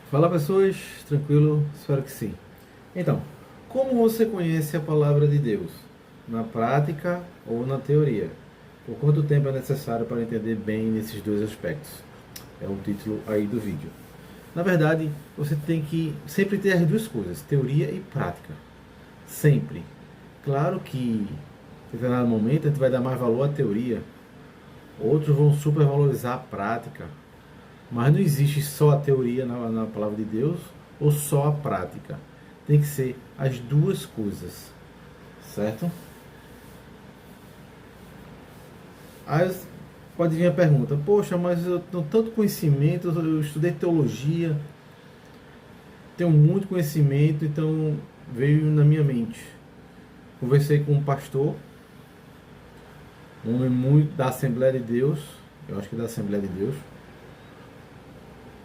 Fala pessoas, tranquilo? Espero que sim. Então, como você conhece a palavra de Deus? Na prática ou na teoria? Por quanto tempo é necessário para entender bem nesses dois aspectos? É o título aí do vídeo. Na verdade, você tem que sempre ter as duas coisas, teoria e prática. Sempre. Claro que em determinado momento a gente vai dar mais valor à teoria, outros vão supervalorizar a prática. Mas não existe só a teoria na palavra de Deus ou só a prática. Tem que ser as duas coisas, certo? Aí pode vir a pergunta: poxa, mas eu tenho tanto conhecimento, eu estudei teologia, tenho muito conhecimento, então veio na minha mente. Conversei com um pastor, um homem muito da Assembleia de Deus, eu acho que é da Assembleia de Deus,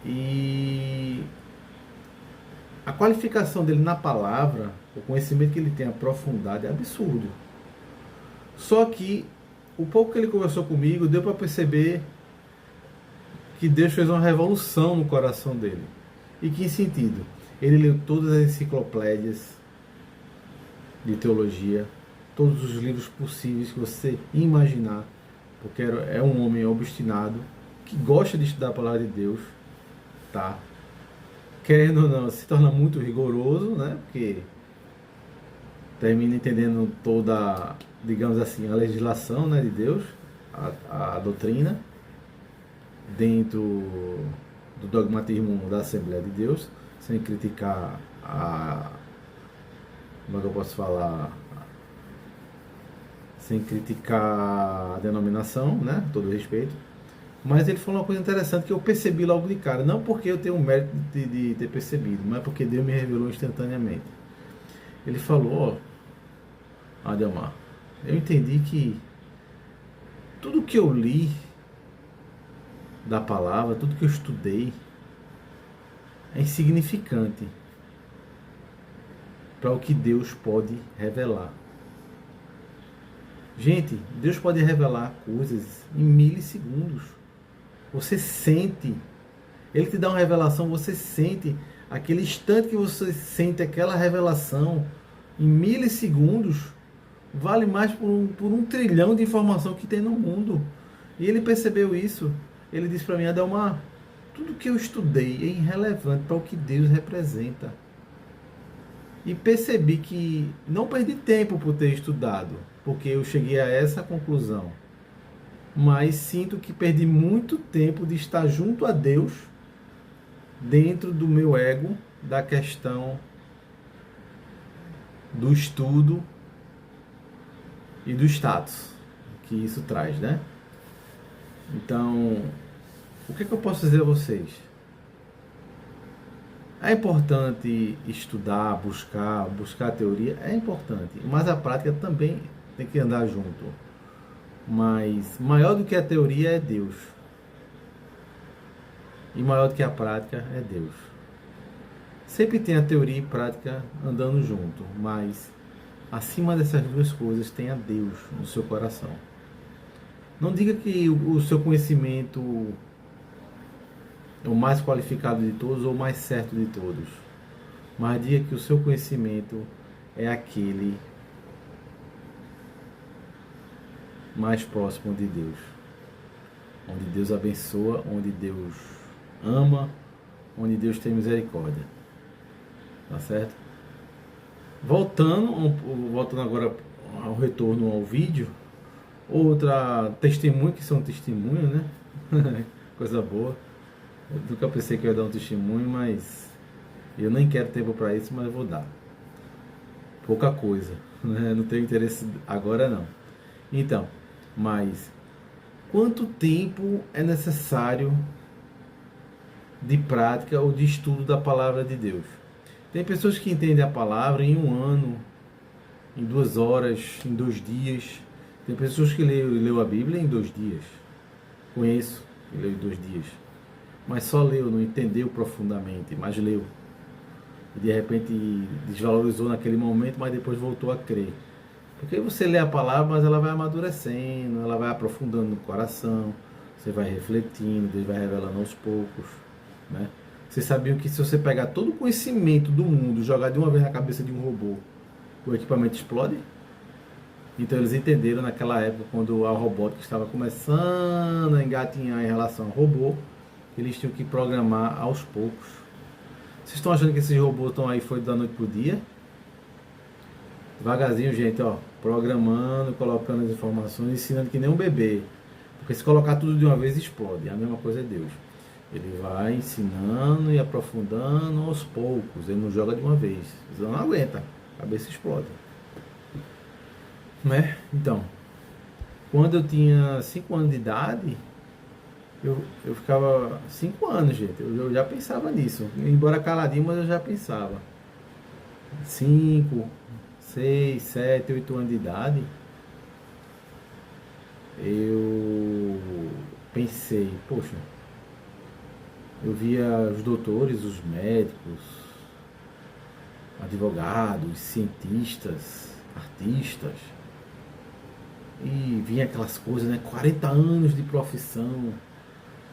e a qualificação dele na palavra, o conhecimento que ele tem aprofundado é absurdo. Só que o pouco que ele conversou comigo deu para perceber que Deus fez uma revolução no coração dele. E que sentido? Ele leu todas as enciclopédias de teologia, todos os livros possíveis que você imaginar, porque é um homem obstinado que gosta de estudar a palavra de Deus, tá? Querendo ou não, se torna muito rigoroso, né? Porque termina entendendo toda, digamos assim, a legislação, né, de Deus, a doutrina, dentro do dogmatismo da Assembleia de Deus, sem criticar como é que eu posso falar, sem criticar a denominação, né, todo respeito. Mas ele falou uma coisa interessante que eu percebi logo de cara, não porque eu tenho o mérito de ter percebido, mas porque Deus me revelou instantaneamente. Ele falou: ó, Ademar, eu entendi que tudo que eu li da palavra, tudo que eu estudei, é insignificante para o que Deus pode revelar. Gente, Deus pode revelar coisas em milissegundos. Você sente. Ele te dá uma revelação, você sente. Aquele instante que você sente aquela revelação, em milissegundos, vale mais por um trilhão de informação que tem no mundo. E ele percebeu isso. Ele disse para mim: Adelmar, tudo que eu estudei é irrelevante para o que Deus representa. E percebi que não perdi tempo por ter estudado, porque eu cheguei a essa conclusão. Mas sinto que perdi muito tempo de estar junto a Deus, dentro do meu ego, da questão do estudo e do status que isso traz, né? Então, o que eu posso dizer a vocês? É importante estudar, buscar a teoria, é importante, mas a prática também tem que andar junto. Mas maior do que a teoria é Deus. E maior do que a prática é Deus. Sempre tem a teoria e a prática andando junto, mas acima dessas duas coisas tem a Deus no seu coração. Não diga que o seu conhecimento é o mais qualificado de todos ou o mais certo de todos, mas diga que o seu conhecimento é aquele mais próximo de Deus, onde Deus abençoa, onde Deus ama, onde Deus tem misericórdia, tá certo? Voltando agora ao retorno ao vídeo, outra testemunho, que são testemunhos, né? Coisa boa. Eu nunca pensei que eu ia dar um testemunho, mas eu nem quero tempo para isso, mas eu vou dar. Pouca coisa, né? Não tenho interesse agora não. Então, mas quanto tempo é necessário de prática ou de estudo da palavra de Deus? Tem pessoas que entendem a palavra em um ano, em 2 horas, em 2 dias. Tem pessoas que leu a Bíblia em 2 dias. Conheço que leu em 2 dias. Mas só leu, não entendeu profundamente, mas leu. E de repente desvalorizou naquele momento, mas depois voltou a crer. Porque você lê a palavra, mas ela vai amadurecendo, ela vai aprofundando no coração, você vai refletindo, Deus vai revelando aos poucos, né? Vocês sabiam que se você pegar todo o conhecimento do mundo e jogar de uma vez na cabeça de um robô, o equipamento explode? Então eles entenderam naquela época, quando a robótica estava começando a engatinhar em relação ao robô, eles tinham que programar aos poucos. Vocês estão achando que esses robôs estão aí foi da noite pro dia? Devagarzinho, gente, ó, programando, colocando as informações, ensinando que nem um bebê. Porque se colocar tudo de uma vez, explode. A mesma coisa é Deus. Ele vai ensinando e aprofundando aos poucos. Ele não joga de uma vez. Você não aguenta. A cabeça explode. Né? Então, quando eu tinha 5 anos de idade, eu ficava 5 anos, gente. Eu já pensava nisso. Embora caladinho, mas eu já pensava. 5, 6, 7, 8 anos de idade, eu pensei, poxa, eu via os doutores, os médicos, advogados, cientistas, artistas, e vinha aquelas coisas, né? 40 anos de profissão,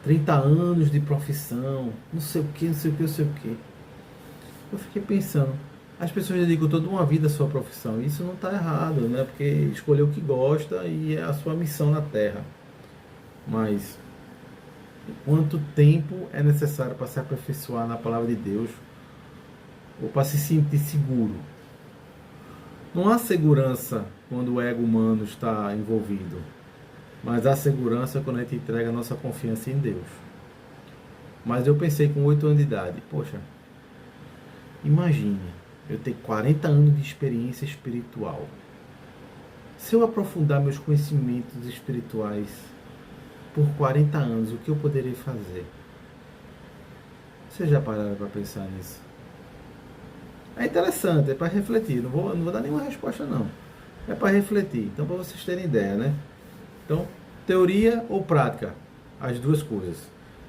30 anos de profissão, não sei o que, não sei o que, não sei o que. Eu fiquei pensando, as pessoas dedicam toda uma vida à sua profissão, e isso não está errado, né? Porque escolheu o que gosta e é a sua missão na Terra. Mas quanto tempo é necessário para se aperfeiçoar na palavra de Deus ou para se sentir seguro? Não há segurança quando o ego humano está envolvido, mas há segurança quando a gente entrega a nossa confiança em Deus. Mas eu pensei com 8 anos de idade, poxa, imagine eu ter 40 anos de experiência espiritual. Se eu aprofundar meus conhecimentos espirituais por 40 anos, o que eu poderia fazer? Vocês já pararam para pensar nisso? É interessante, é para refletir. Não vou dar nenhuma resposta não. É para refletir. Então, para vocês terem ideia, né? Então, teoria ou prática? As duas coisas.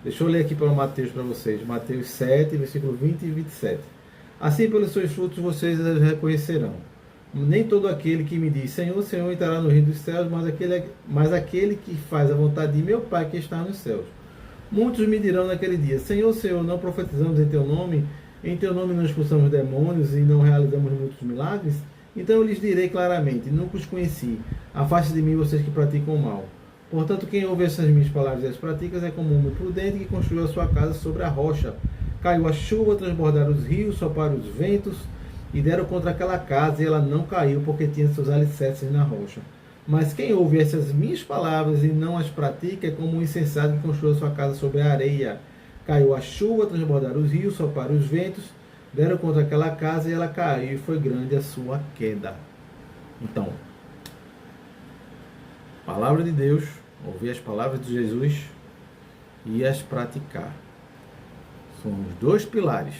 Deixa eu ler aqui para Mateus para vocês. Mateus 7, versículo 20 e 27. Assim, pelos seus frutos, vocês os reconhecerão. Nem todo aquele que me diz, Senhor, Senhor, entrará no reino dos céus, mas aquele que faz a vontade de meu Pai que está nos céus. Muitos me dirão naquele dia, Senhor, Senhor, não profetizamos em Teu nome não expulsamos demônios e não realizamos muitos milagres? Então eu lhes direi claramente, nunca os conheci. Afaste de mim vocês que praticam o mal. Portanto, quem ouve essas minhas palavras e as pratica é como um homem prudente que construiu a sua casa sobre a rocha. Caiu a chuva, transbordaram os rios, sopraram os ventos e deram contra aquela casa, e ela não caiu, porque tinha seus alicerces na rocha. Mas quem ouve essas minhas palavras e não as pratica é como um insensato que construiu a sua casa sobre a areia. Caiu a chuva, transbordaram os rios, sopraram os ventos, deram contra aquela casa e ela caiu, e foi grande a sua queda. Então, palavra de Deus, ouvir as palavras de Jesus e as praticar. São os dois pilares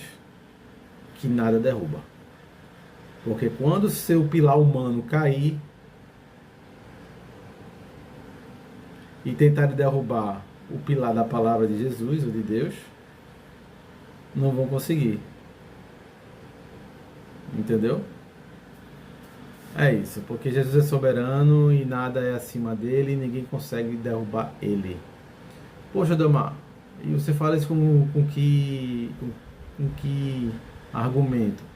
que nada derruba. Porque quando o seu pilar humano cair e tentar derrubar o pilar da palavra de Jesus ou de Deus, não vão conseguir. Entendeu? É isso, porque Jesus é soberano e nada é acima dele e ninguém consegue derrubar ele. Poxa, Domar, e você fala isso com que argumento?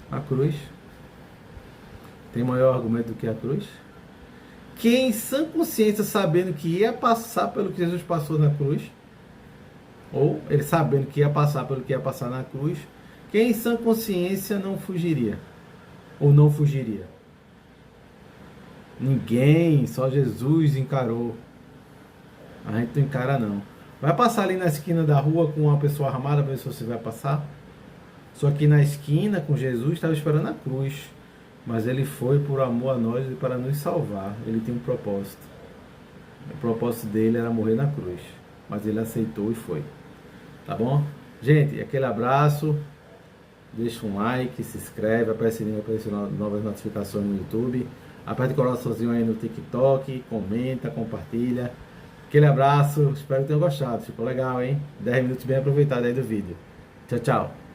A cruz. Tem maior argumento do que a cruz? Quem, em sã consciência, sabendo que ia passar pelo que Jesus passou na cruz, ou ele sabendo que ia passar pelo que ia passar na cruz, quem, em sã consciência, não fugiria? Ou não fugiria? Ninguém, só Jesus encarou. A gente não encara não. Vai passar ali na esquina da rua com uma pessoa armada para ver se você vai passar? Só que na esquina com Jesus estava esperando a cruz. Mas ele foi por amor a nós e para nos salvar. Ele tem um propósito. O propósito dele era morrer na cruz. Mas ele aceitou e foi. Tá bom? Gente, aquele abraço. Deixa um like, se inscreve, aperta o sininho para receber novas notificações no YouTube. Aperte o coraçãozinho aí no TikTok, comenta, compartilha. Aquele abraço, espero que tenham gostado. Ficou legal, hein? 10 minutos bem aproveitados aí do vídeo. Tchau, tchau.